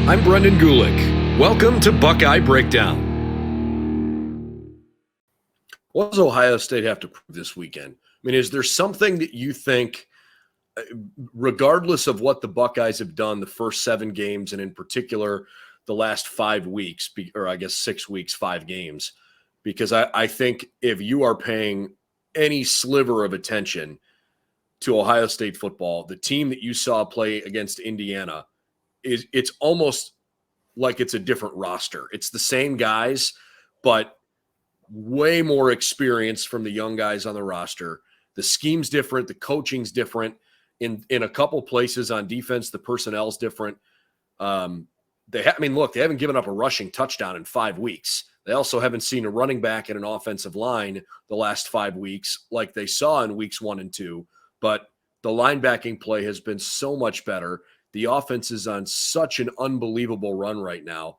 I'm Brendan Gulick. Welcome to Buckeye Breakdown. What does Ohio State have to prove this weekend? I mean, is there something that you think, regardless of what the Buckeyes have done the first 7 games, and in particular the last 5 weeks, or I guess 6 weeks, 5 games, because I think if you are paying any sliver of attention to Ohio State football, the team that you saw play against Indiana, it's almost like it's a different roster. It's the same guys, but way more experience from the young guys on the roster. The scheme's different. The coaching's different. In a couple places on defense, the personnel's different. They haven't given up a rushing touchdown in 5 weeks. They also haven't seen a running back and an offensive line the last 5 weeks like they saw in weeks 1 and 2. But the linebacking play has been so much better. The offense is on such an unbelievable run right now.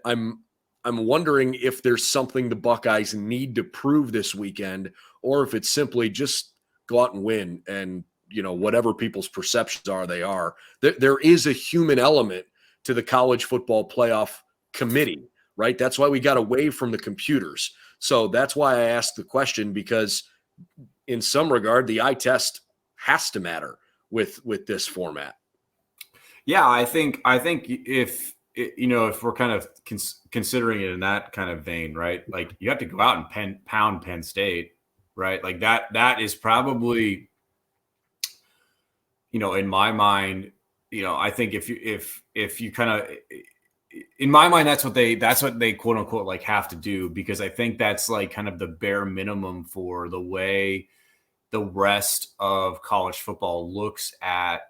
I'm wondering if there's something the Buckeyes need to prove this weekend, or if it's simply just go out and win, and whatever people's perceptions are, they are. There is a human element to the college football playoff committee, right? That's why we got away from the computers. So that's why I asked the question, because in some regard, the eye test has to matter with this format. Yeah, I think if we're kind of considering it in that kind of vein, right? Like, you have to go out and pound Penn State, right? Like that is probably, in my mind, I think if you kind of, in my mind, that's what they quote unquote like have to do, because I think that's like kind of the bare minimum for the way the rest of college football looks at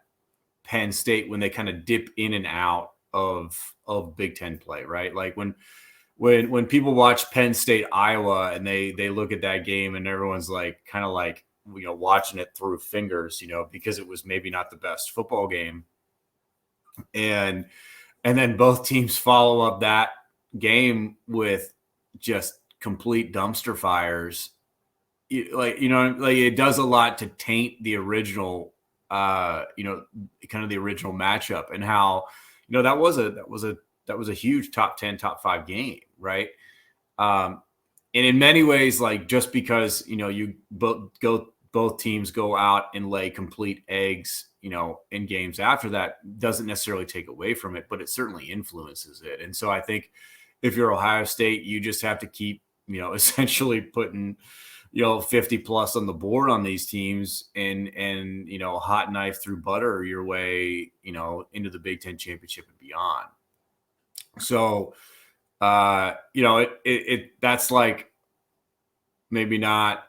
Penn State when they kind of dip in and out of Big Ten play, right? Like when people watch Penn State, Iowa, and they look at that game and everyone's like kind of like, watching it through fingers, because it was maybe not the best football game. And then both teams follow up that game with just complete dumpster fires. It does a lot to taint the original, kind of the original matchup, and how, that was a huge top 10, top 5 game, right? And in many ways, like, just because, you both teams go out and lay complete eggs, in games after that, doesn't necessarily take away from it, but it certainly influences it. And so I think if you're Ohio State, you just have to keep, essentially putting, 50 plus on the board on these teams, and hot knife through butter your way, into the Big Ten championship and beyond. So, that's like maybe not,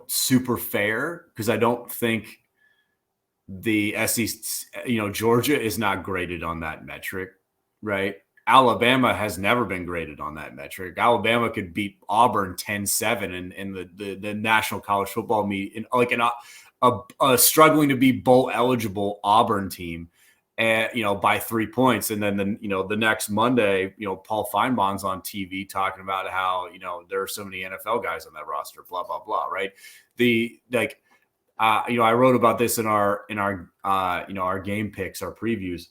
super fair, because I don't think the SEC, Georgia is not graded on that metric, right? Alabama has never been graded on that metric. Alabama could beat Auburn 10-7 in the National College Football meet, in like a struggling to be bowl eligible Auburn team, and by 3 points. And then the next Monday, Paul Feinbaum's on TV talking about how there are so many NFL guys on that roster, blah blah blah, right? I wrote about this in our our game picks, our previews,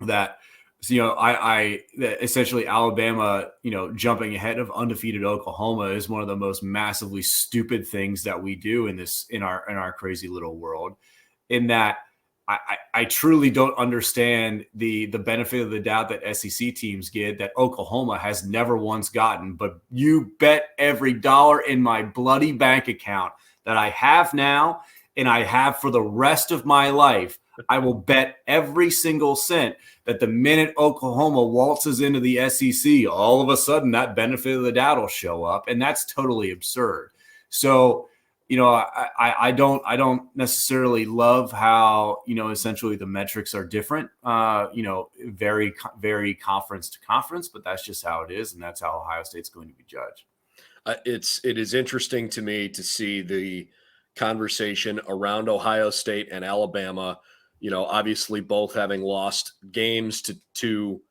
that essentially Alabama, jumping ahead of undefeated Oklahoma is one of the most massively stupid things that we do in our crazy little world. In that, I truly don't understand the benefit of the doubt that SEC teams get, that Oklahoma has never once gotten. But you bet every dollar in my bloody bank account that I have now and I have for the rest of my life, I will bet every single cent that the minute Oklahoma waltzes into the SEC, all of a sudden that benefit of the doubt will show up. And that's totally absurd. So, I don't necessarily love how, essentially the metrics are different, very, very conference to conference, but that's just how it is. And that's how Ohio State's going to be judged. It is interesting to me to see the conversation around Ohio State and Alabama, obviously both having lost games to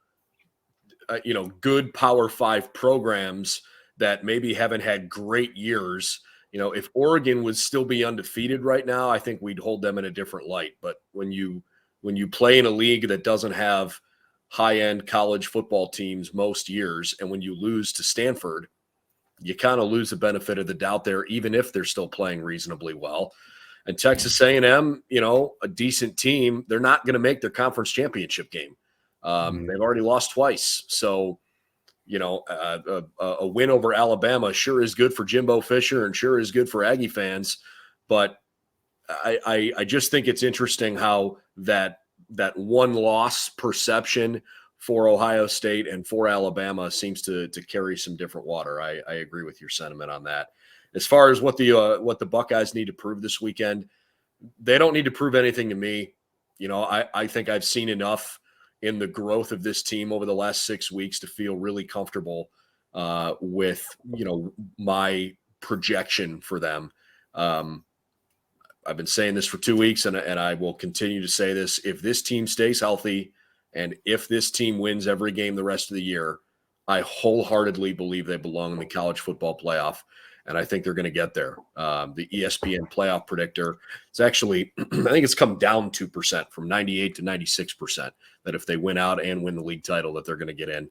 good Power 5 programs that maybe haven't had great years. If Oregon would still be undefeated right now, I think we'd hold them in a different light. But when you when you play in a league that doesn't have high-end college football teams most years, and when you lose to Stanford, you kind of lose the benefit of the doubt there, even if they're still playing reasonably well. And Texas A&M, a decent team, they're not going to make their conference championship game. They've already lost twice. So, a win over Alabama sure is good for Jimbo Fisher and sure is good for Aggie fans. But I just think it's interesting how that one loss perception for Ohio State and for Alabama seems to carry some different water. I agree with your sentiment on that. As far as what the Buckeyes need to prove this weekend, they don't need to prove anything to me. I think I've seen enough in the growth of this team over the last 6 weeks to feel really comfortable with my projection for them. I've been saying this for 2 weeks, and I will continue to say this. If this team stays healthy and if this team wins every game the rest of the year, I wholeheartedly believe they belong in the college football playoff, and I think they're going to get there. The ESPN playoff predictor, it's actually, I think it's come down 2% from 98 to 96%, that if they win out and win the league title, that they're going to get in.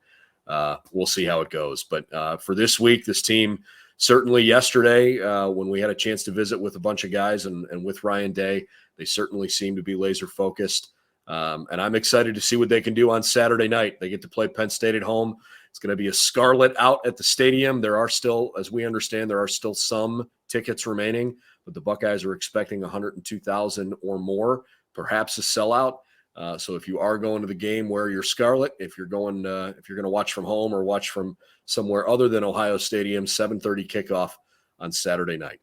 We'll see how it goes. But for this week, this team, certainly yesterday, when we had a chance to visit with a bunch of guys and with Ryan Day, they certainly seem to be laser focused. And I'm excited to see what they can do on Saturday night. They get to play Penn State at home. It's going to be a scarlet out at the stadium. There are still, as we understand, some tickets remaining, but the Buckeyes are expecting 102,000 or more, perhaps a sellout. So if you are going to the game, wear your scarlet. If you're going to watch from home or watch from somewhere other than Ohio Stadium, 7:30 kickoff on Saturday night.